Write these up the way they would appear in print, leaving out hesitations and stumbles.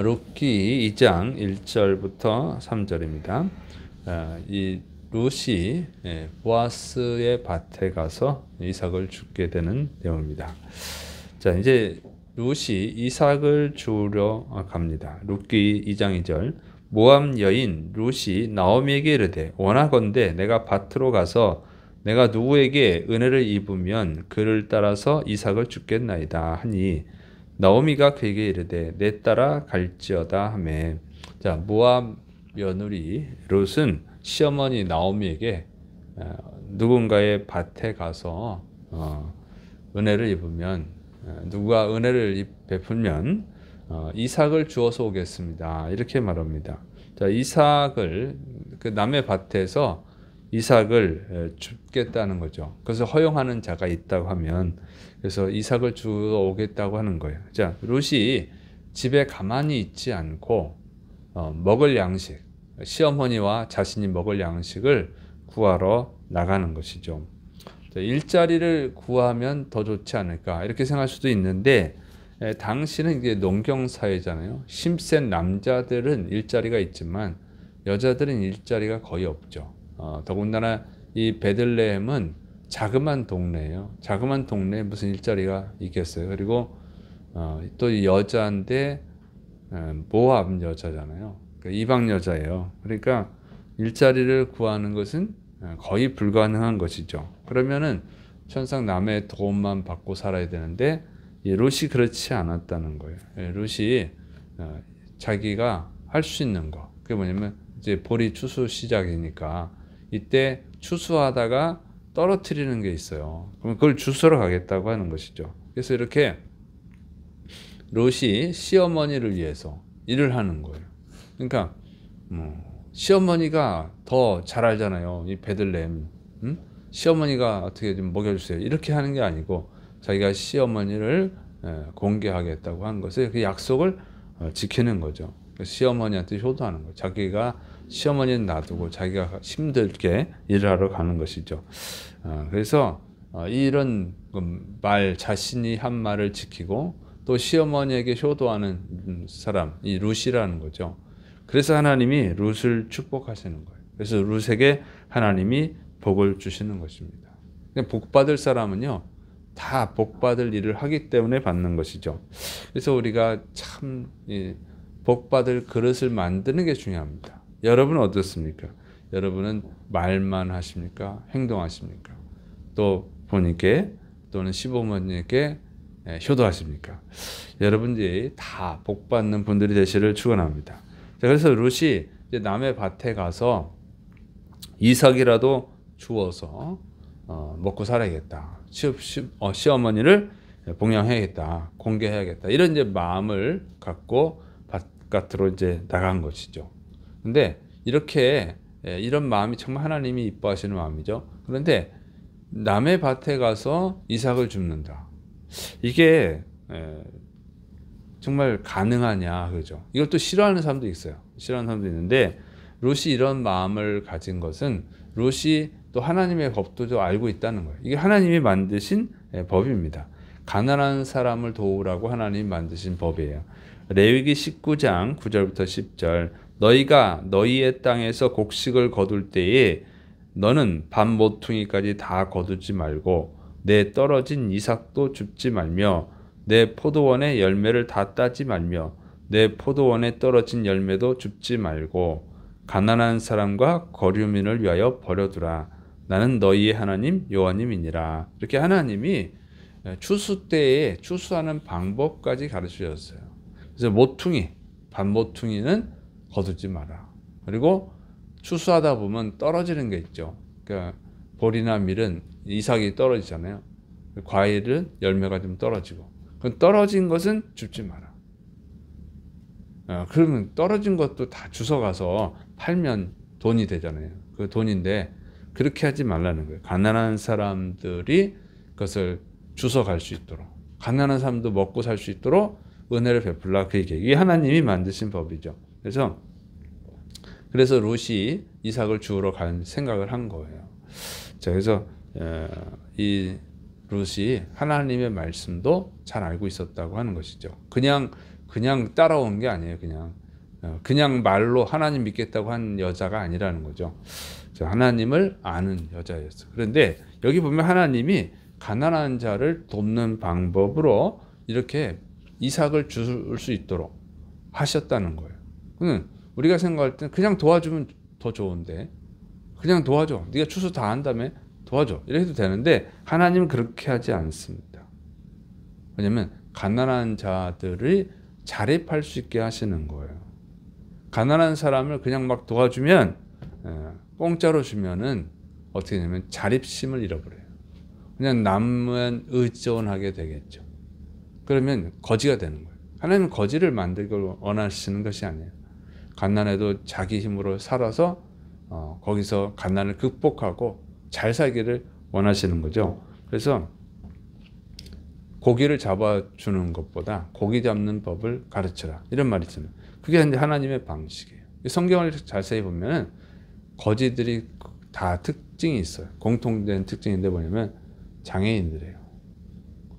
룻기 2장 1절부터 3절입니다. 이 룻이 보아스의 밭에 가서 이삭을 죽게 되는 내용입니다. 자, 이제 룻이 이삭을 주우러 갑니다. 룻기 2장 2절. 모압 여인 룻이 나오미에게 이르되 원하건대 내가 밭으로 가서 내가 누구에게 은혜를 입으면 그를 따라서 이삭을 죽겠나이다 하니 나오미가 그에게 이르되 내 따라 갈지어다 하매. 자, 모압 며느리 룻은 시어머니 나오미에게 누군가의 밭에 가서 은혜를 입으면, 누가 은혜를 베풀면 이삭을 주어서 오겠습니다, 이렇게 말합니다. 자, 이삭을 그 남의 밭에서 이삭을 줍겠다는 거죠. 그래서 허용하는 자가 있다고 하면, 그래서 이삭을 주어 오겠다고 하는 거예요. 자, 룻이 집에 가만히 있지 않고 먹을 양식, 시어머니와 자신이 먹을 양식을 구하러 나가는 것이죠. 자, 일자리를 구하면 더 좋지 않을까 이렇게 생각할 수도 있는데, 당시는 이게 농경 사회잖아요. 힘센 남자들은 일자리가 있지만 여자들은 일자리가 거의 없죠. 더군다나 이 베들레헴은 자그마한 동네예요. 자그마한 동네에 무슨 일자리가 있겠어요. 그리고 또 여자인데 모압 여자잖아요. 그러니까 이방 여자예요. 그러니까 일자리를 구하는 것은 거의 불가능한 것이죠. 그러면은 천상 남의 도움만 받고 살아야 되는데, 룻이 그렇지 않았다는 거예요. 룻이 자기가 할 수 있는 거, 그게 뭐냐면 이제 보리 추수 시작이니까 이때 추수하다가 떨어뜨리는 게 있어요. 그럼 그걸 주스러 가겠다고 하는 것이죠. 그래서 이렇게 룻이 시어머니를 위해서 일을 하는 거예요. 그러니까 시어머니가 더 잘 알잖아요. 이 베들레헴, 시어머니가 어떻게 좀 먹여주세요, 이렇게 하는 게 아니고 자기가 시어머니를 공개하겠다고 한 것을, 그 약속을 지키는 거죠. 시어머니한테 효도하는 거예요. 자기가 시어머니는 놔두고 자기가 힘들게 일을 하러 가는 것이죠. 그래서 이런 말, 자신이 한 말을 지키고 또 시어머니에게 효도하는 사람, 이 룻이라는 거죠. 그래서 하나님이 룻을 축복하시는 거예요. 그래서 룻에게 하나님이 복을 주시는 것입니다. 복 받을 사람은요, 다 복 받을 일을 하기 때문에 받는 것이죠. 그래서 우리가 참 복 받을 그릇을 만드는 게 중요합니다. 여러분은 어떻습니까? 여러분은 말만 하십니까? 행동하십니까? 또 부모님께 또는 시부모님께 효도하십니까? 여러분들이 다 복 받는 분들이 되시를 축원합니다. 그래서 룻이 이제 남의 밭에 가서 이삭이라도 주워서 먹고 살아야겠다, 시어머니를 봉양해야겠다, 공개해야겠다, 이런 이제 마음을 갖고 바깥으로 이제 나간 것이죠. 근데 이렇게 이런 마음이 정말 하나님이 이뻐하시는 마음이죠. 그런데 남의 밭에 가서 이삭을 줍는다, 이게 정말 가능하냐, 그죠? 이것도 싫어하는 사람도 있어요. 싫어하는 사람도 있는데, 룻이 이런 마음을 가진 것은 룻이 또 하나님의 법도 좀 알고 있다는 거예요. 이게 하나님이 만드신 법입니다. 가난한 사람을 도우라고 하나님이 만드신 법이에요. 레위기 19장 9절부터 10절. 너희가 너희의 땅에서 곡식을 거둘 때에 너는 밥 모퉁이까지 다 거두지 말고 내 떨어진 이삭도 줍지 말며 내 포도원의 열매를 다 따지 말며 내 포도원에 떨어진 열매도 줍지 말고 가난한 사람과 거류민을 위하여 버려두라. 나는 너희의 하나님 여호와님이니라. 이렇게 하나님이 추수 때에 추수하는 방법까지 가르치셨어요. 그래서 모퉁이, 밥 모퉁이는 거두지 마라. 그리고 추수하다 보면 떨어지는 게 있죠. 그러니까 보리나 밀은 이삭이 떨어지잖아요. 과일은 열매가 좀 떨어지고, 그 떨어진 것은 줍지 마라. 그러면 떨어진 것도 다 주워가서 팔면 돈이 되잖아요. 그 돈인데 그렇게 하지 말라는 거예요. 가난한 사람들이 그것을 주워갈 수 있도록, 가난한 사람도 먹고 살 수 있도록 은혜를 베풀라, 그 얘기예요. 이게 하나님이 만드신 법이죠. 그래서 룻이 이삭을 주우러 갈 생각을 한 거예요. 자, 그래서 이 룻이 하나님의 말씀도 잘 알고 있었다고 하는 것이죠. 그냥 그냥 따라온 게 아니에요. 그냥 말로 하나님 믿겠다고 한 여자가 아니라는 거죠. 하나님을 아는 여자였어요. 그런데 여기 보면 하나님이 가난한 자를 돕는 방법으로 이렇게 이삭을 줄 수 있도록 하셨다는 거예요. 우리가 생각할 때는 그냥 도와주면 더 좋은데, 그냥 도와줘. 네가 추수 다 한다며 도와줘. 이렇게 해도 되는데 하나님은 그렇게 하지 않습니다. 왜냐하면 가난한 자들이 자립할 수 있게 하시는 거예요. 가난한 사람을 그냥 막 도와주면, 공짜로 주면은 어떻게 되냐면 자립심을 잃어버려요. 그냥 남만 의존하게 되겠죠. 그러면 거지가 되는 거예요. 하나님은 거지를 만들길 원하시는 것이 아니에요. 갓난해도 자기 힘으로 살아서 거기서 갓난을 극복하고 잘 살기를 원하시는 거죠. 그래서 고기를 잡아주는 것보다 고기 잡는 법을 가르쳐라, 이런 말이 있잖아요. 그게 하나님의 방식이에요. 성경을 자세히 보면 거지들이 다 특징이 있어요. 공통된 특징인데 뭐냐면 장애인들이에요.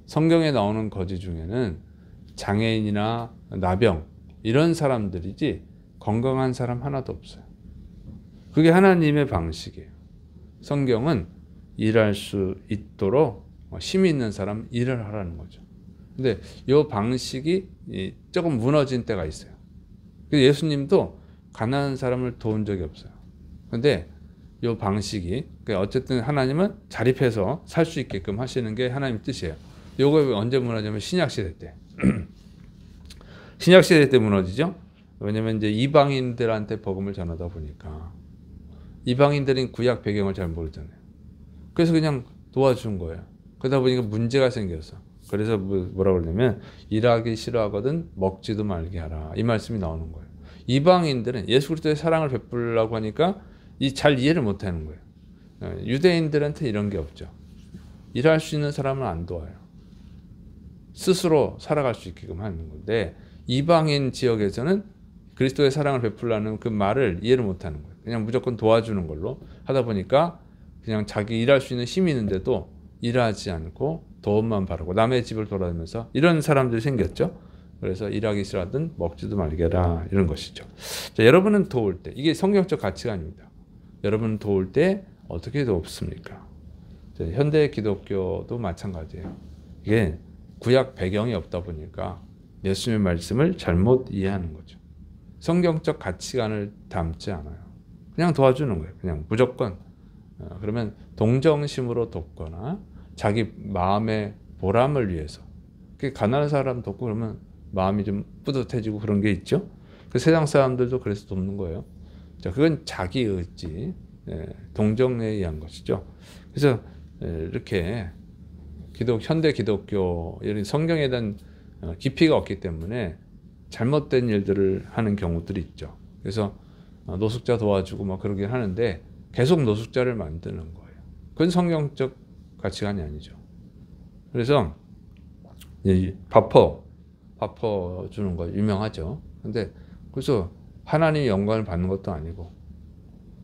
성경에 나오는 거지 중에는 장애인이나 나병 이런 사람들이지 건강한 사람 하나도 없어요. 그게 하나님의 방식이에요. 성경은 일할 수 있도록 힘이 있는 사람 일을 하라는 거죠. 근데 이 방식이 조금 무너진 때가 있어요. 예수님도 가난한 사람을 도운 적이 없어요. 근데 이 방식이, 어쨌든 하나님은 자립해서 살 수 있게끔 하시는 게 하나님 뜻이에요. 요거 언제 무너지면 신약시대 때. 신약시대 때 무너지죠. 왜냐면 이제 이방인들한테 복음을 전하다 보니까 이방인들은 구약 배경을 잘 모르잖아요. 그래서 그냥 도와준 거예요. 그러다 보니까 문제가 생겼어. 그래서 뭐라고 그러냐면 일하기 싫어하거든 먹지도 말게 하라, 이 말씀이 나오는 거예요. 이방인들은 예수 그리스도의 사랑을 베풀려고 하니까 잘 이해를 못하는 거예요. 유대인들한테 이런 게 없죠. 일할 수 있는 사람은 안 도와요. 스스로 살아갈 수 있게끔 하는 건데, 이방인 지역에서는 그리스도의 사랑을 베풀라는 그 말을 이해를 못하는 거예요. 그냥 무조건 도와주는 걸로 하다 보니까 그냥 자기 일할 수 있는 힘이 있는데도 일하지 않고 도움만 바라고 남의 집을 돌아다니면서 이런 사람들이 생겼죠. 그래서 일하기 싫어하든 먹지도 말게라, 이런 것이죠. 자, 여러분은 도울 때, 이게 성경적 가치관입니다. 여러분은 도울 때 어떻게 돕습니까? 현대 기독교도 마찬가지예요. 이게 구약 배경이 없다 보니까 예수님의 말씀을 잘못 이해하는 거죠. 성경적 가치관을 담지 않아요. 그냥 도와주는 거예요. 그냥 무조건. 그러면 동정심으로 돕거나 자기 마음의 보람을 위해서, 가난한 사람 돕고 그러면 마음이 좀 뿌듯해지고 그런 게 있죠. 그 세상 사람들도 그래서 돕는 거예요. 자, 그건 자기 의지, 동정에 의한 것이죠. 그래서 이렇게 현대 기독교, 이런 성경에 대한 깊이가 없기 때문에 잘못된 일들을 하는 경우들이 있죠. 그래서 노숙자 도와주고 막 그러긴 하는데 계속 노숙자를 만드는 거예요. 그건 성경적 가치관이 아니죠. 그래서 밥퍼 주는 거 유명하죠. 근데 그래서 하나님의 영광을 받는 것도 아니고,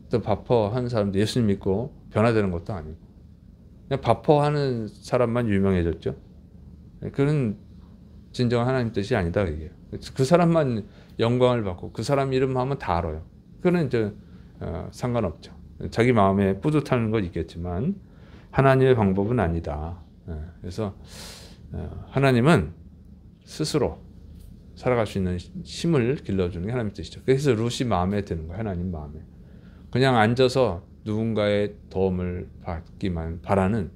또 밥퍼 하는 사람도 예수님 믿고 변화되는 것도 아니고, 그냥 밥퍼 하는 사람만 유명해졌죠. 그런 진정한 하나님 뜻이 아니다, 이게. 그 사람만 영광을 받고 그 사람 이름 하면 다 알아요. 그거는 이제 상관없죠. 자기 마음에 뿌듯한 건 있겠지만 하나님의 방법은 아니다. 그래서 하나님은 스스로 살아갈 수 있는 힘을 길러주는 게 하나님의 뜻이죠. 그래서 룻이 마음에 드는 거예요. 하나님 마음에. 그냥 앉아서 누군가의 도움을 받기만 바라는,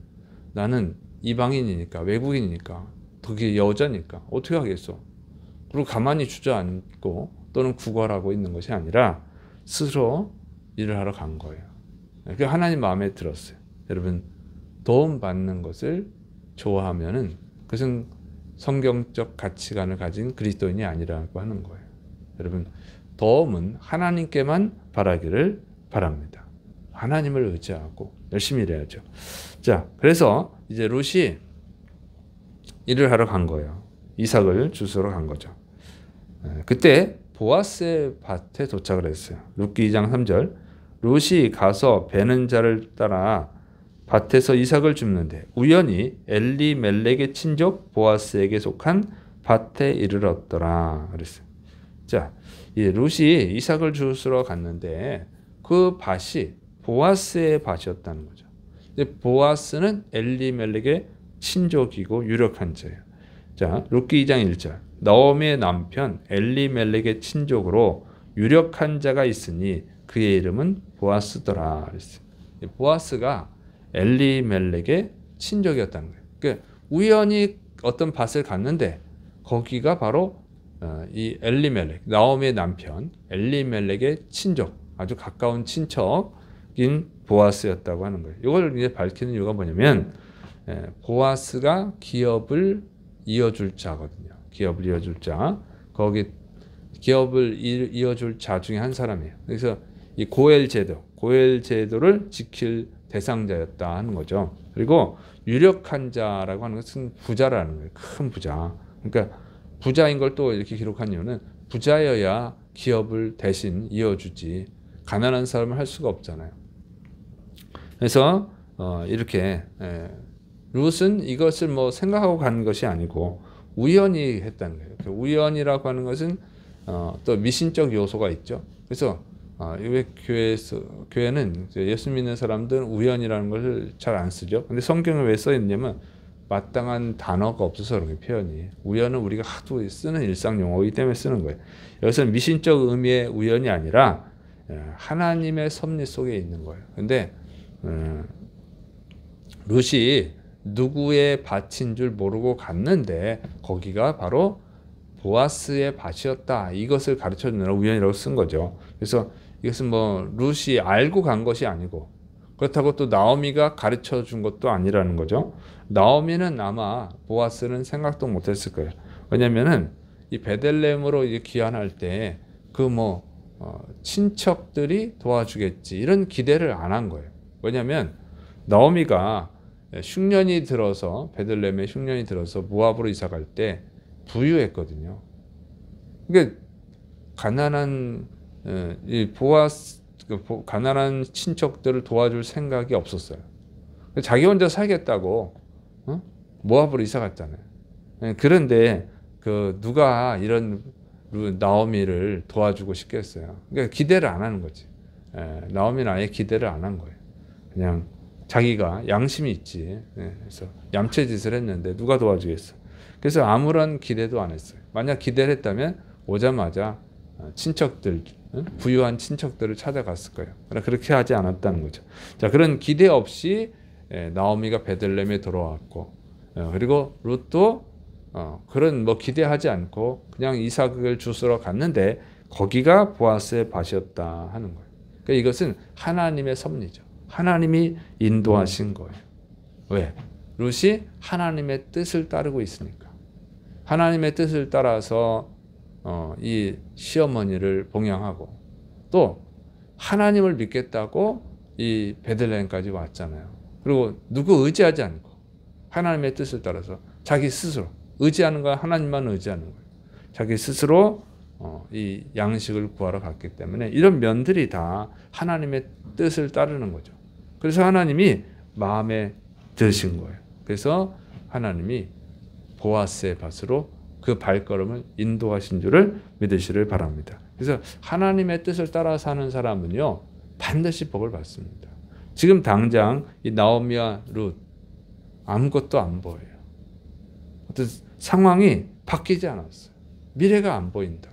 나는 이방인이니까, 외국인이니까, 그게 여자니까 어떻게 하겠어. 그리고 가만히 주저앉고 또는 구걸하고 있는 것이 아니라 스스로 일을 하러 간 거예요. 그게 하나님 마음에 들었어요. 여러분, 도움받는 것을 좋아하면은 그것은 성경적 가치관을 가진 그리스도인이 아니라고 하는 거예요. 여러분, 도움은 하나님께만 바라기를 바랍니다. 하나님을 의지하고 열심히 일해야죠. 자, 그래서 이제 룻이 일을 하러 간 거예요. 이삭을 주스러 간 거죠. 그때 보아스의 밭에 도착을 했어요. 룻기 2장 3절. 룻이 가서 베는 자를 따라 밭에서 이삭을 줍는데 우연히 엘리멜렉의 친족 보아스에게 속한 밭에 이르렀더라 그랬어요. 자, 이 룻이 이삭을 주스러 갔는데 그 밭이 보아스의 밭이었다는 거죠. 보아스는 엘리멜렉의 친족이고 유력한 자예요. 자, 룻기 2장 1절. 나오미의 남편 엘리멜렉의 친족으로 유력한 자가 있으니 그의 이름은 보아스더라 그랬어요. 보아스가 엘리멜렉의 친족이었다는 거예요. 그러니까 우연히 어떤 밭을 갔는데 거기가 바로 이 엘리멜렉, 나오미의 남편 엘리멜렉의 친족, 아주 가까운 친척인 보아스였다고 하는 거예요. 이걸 이제 밝히는 이유가 뭐냐면 보아스가 기업을 이어줄 자거든요. 기업을 이어줄 자, 거기 기업을 이어줄 자 중에 한 사람이에요. 그래서 이 고엘 제도를 지킬 대상자였다 하는 거죠. 그리고 유력한 자라고 하는 것은 부자라는 거예요. 큰 부자. 그러니까 부자인 걸 또 이렇게 기록한 이유는 부자여야 기업을 대신 이어주지 가난한 사람은 할 수가 없잖아요. 그래서 이렇게 룻은 이것을 뭐 생각하고 가는 것이 아니고 우연히 했다는 거예요. 우연이라고 하는 것은 또 미신적 요소가 있죠. 그래서 왜 교회는 예수 믿는 사람들은 우연이라는 것을 잘 안 쓰죠. 근데 성경에 왜 써 있냐면 마땅한 단어가 없어서 그런 게 표현이. 우연은 우리가 하도 쓰는 일상 용어이기 때문에 쓰는 거예요. 여기서는 미신적 의미의 우연이 아니라 하나님의 섭리 속에 있는 거예요. 근데 룻이 누구의 밭인 줄 모르고 갔는데 거기가 바로 보아스의 밭이었다. 이것을 가르쳐주느라 우연이라고 쓴 거죠. 그래서 이것은 뭐 룻이 알고 간 것이 아니고 그렇다고 또 나오미가 가르쳐 준 것도 아니라는 거죠. 나오미는 아마 보아스는 생각도 못했을 거예요. 왜냐면은 이 베들레헴으로 귀환할 때 그 친척들이 도와주겠지 이런 기대를 안 한 거예요. 왜냐면 나오미가 흉년이 들어서 베들레헴에 흉년이 들어서 모압으로 이사 갈 때 부유했거든요. 그러니까 가난한 이 보아스 가난한 친척들을 도와줄 생각이 없었어요. 자기 혼자 살겠다고 모압으로 이사 갔잖아요. 그런데 누가 이런 나오미를 도와주고 싶겠어요. 그러니까 기대를 안 하는 거지. 나오미는 아예 기대를 안 한 거예요. 그냥 자기가 양심이 있지. 그래서 얌체짓을 했는데 누가 도와주겠어. 그래서 아무런 기대도 안 했어요. 만약 기대를 했다면 오자마자 친척들, 부유한 친척들을 찾아갔을 거예요. 그러나 그렇게 하지 않았다는 거죠. 자, 그런 기대 없이 나오미가 베들레헴에 돌아왔고, 그리고 룻도 그런 기대하지 않고 그냥 이삭을 주스러 갔는데 거기가 보아스의 밭이었다 하는 거예요. 그러니까 이것은 하나님의 섭리죠. 하나님이 인도하신 거예요. 왜? 룻이 하나님의 뜻을 따르고 있으니까. 하나님의 뜻을 따라서 이 시어머니를 봉양하고 또 하나님을 믿겠다고 이 베들레헴까지 왔잖아요. 그리고 누구 의지하지 않고 하나님의 뜻을 따라서 자기 스스로 의지하는 건 하나님만 의지하는 거예요. 자기 스스로 이 양식을 구하러 갔기 때문에 이런 면들이 다 하나님의 뜻을 따르는 거죠. 그래서 하나님이 마음에 드신 거예요. 그래서 하나님이 보아스의 밭으로 그 발걸음을 인도하신 줄을 믿으시를 바랍니다. 그래서 하나님의 뜻을 따라 사는 사람은요 반드시 복을 받습니다. 지금 당장 이 나오미와 룻 아무것도 안 보여요. 어떤 상황이 바뀌지 않았어요. 미래가 안 보인다.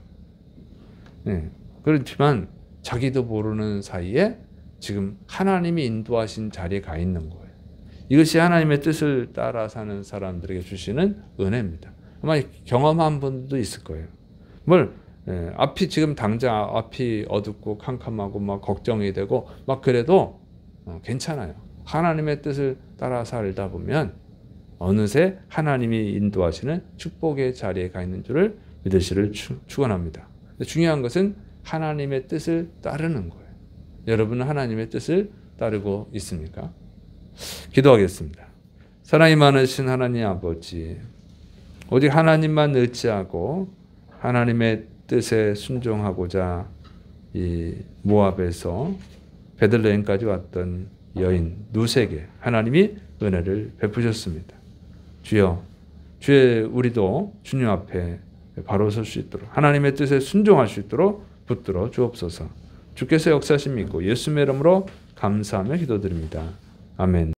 그렇지만 자기도 모르는 사이에 지금 하나님이 인도하신 자리에 가 있는 거예요. 이것이 하나님의 뜻을 따라 사는 사람들에게 주시는 은혜입니다. 아마 경험한 분도 있을 거예요. 앞이 지금 당장 앞이 어둡고 캄캄하고 막 걱정이 되고 막 그래도 괜찮아요. 하나님의 뜻을 따라 살다 보면 어느새 하나님이 인도하시는 축복의 자리에 가 있는 줄을 믿으시를 축원합니다. 중요한 것은 하나님의 뜻을 따르는 거예요. 여러분은 하나님의 뜻을 따르고 있습니까? 기도하겠습니다. 사랑이 많으신 하나님 아버지, 오직 하나님만 의지하고 하나님의 뜻에 순종하고자 이 모압에서 베들레헴까지 왔던 여인 룻에게 하나님이 은혜를 베푸셨습니다. 주여, 주의 우리도 주님 앞에 바로 설 수 있도록 하나님의 뜻에 순종할 수 있도록 붙들어 주옵소서. 주께서 역사하심 믿고 예수님의 이름으로 감사하며 기도드립니다. 아멘.